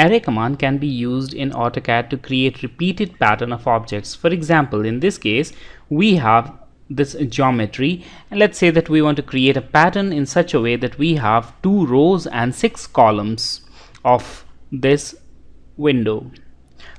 array command can be used in AutoCAD to create repeated pattern of objects. For example, in this case, we have this geometry, and let's say that we want to create a pattern in such a way that we have 2 rows and 6 columns of this window.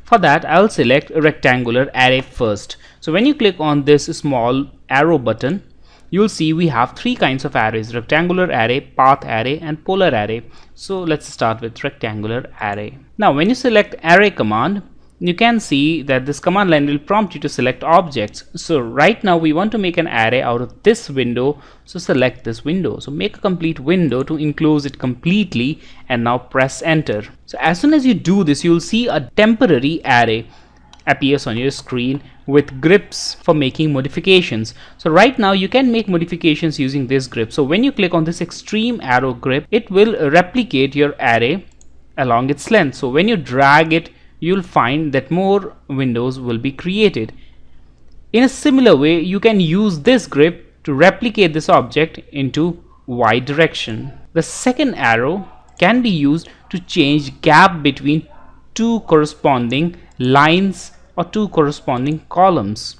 For that, I'll select a rectangular array first. So when you click on this small arrow button, you'll see we have 3 kinds of arrays: rectangular array, path array, and polar array. So let's start with rectangular array. Now when you select array command, you can see that this command line will prompt you to select objects. So right now we want to make an array out of this window, so select this window. So make a complete window to enclose it completely, and now press enter. So as soon as you do this, you'll see a temporary array appears on your screen with grips for making modifications. So right now you can make modifications using this grip. So when you click on this extreme arrow grip, it will replicate your array along its length. So when you drag it, you'll find that more windows will be created. In a similar way, you can use this grip to replicate this object into Y direction. The second arrow can be used to change gap between 2 corresponding lines or 2 corresponding columns.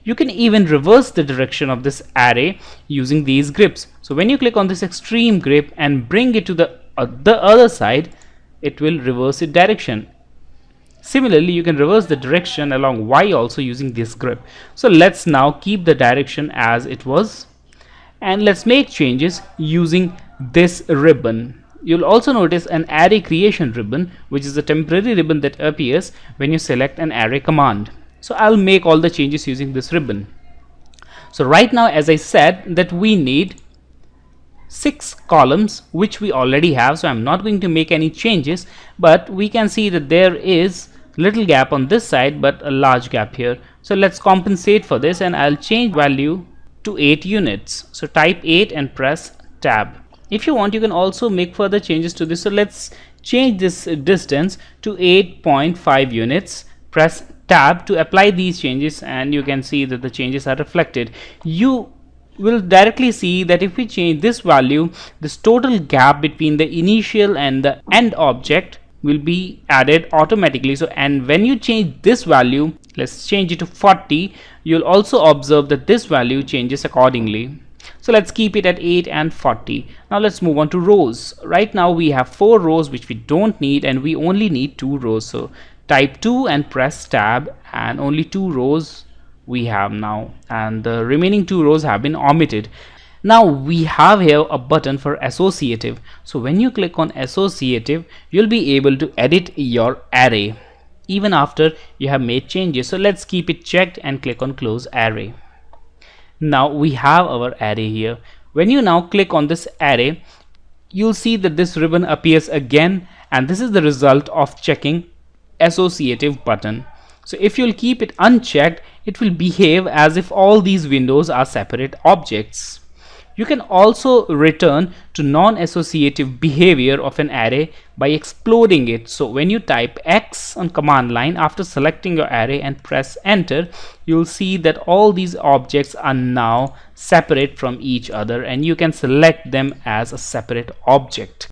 You can even reverse the direction of this array using these grips. So when you click on this extreme grip and bring it to the other side, it will reverse its direction. Similarly, you can reverse the direction along Y also using this grip. So let's now keep the direction as it was, and let's make changes using this ribbon. You'll also notice an array creation ribbon, which is a temporary ribbon that appears when you select an array command. So I'll make all the changes using this ribbon. So right now, as I said, that we need 6 columns, which we already have, so I'm not going to make any changes, but we can see that there is little gap on this side but a large gap here. So let's compensate for this, and I'll change value to 8 units. So type 8 and press tab. If you want, you can also make further changes to this. So let's change this distance to 8.5 units. Press tab to apply these changes, and you can see that the changes are reflected. You will directly see that if we change this value, this total gap between the initial and the end object will be added automatically. So, and when you change this value, let's change it to 40, you'll also observe that this value changes accordingly. So let's keep it at 8 and 40. Now let's move on to rows. Right now we have 4 rows which we don't need, and we only need 2 rows. So type 2 and press tab, and only 2 rows we have now, and the remaining 2 rows have been omitted. Now we have here a button for associative. So when you click on associative, you'll be able to edit your array even after you have made changes. So let's keep it checked and click on close array. Now we have our array here. When you now click on this array, you'll see that this ribbon appears again, and this is the result of checking associative button. So if you'll keep it unchecked, it will behave as if all these windows are separate objects. You can also return to non-associative behavior of an array by exploding it. So when you type X on command line after selecting your array and press enter, you'll see that all these objects are now separate from each other, and you can select them as a separate object.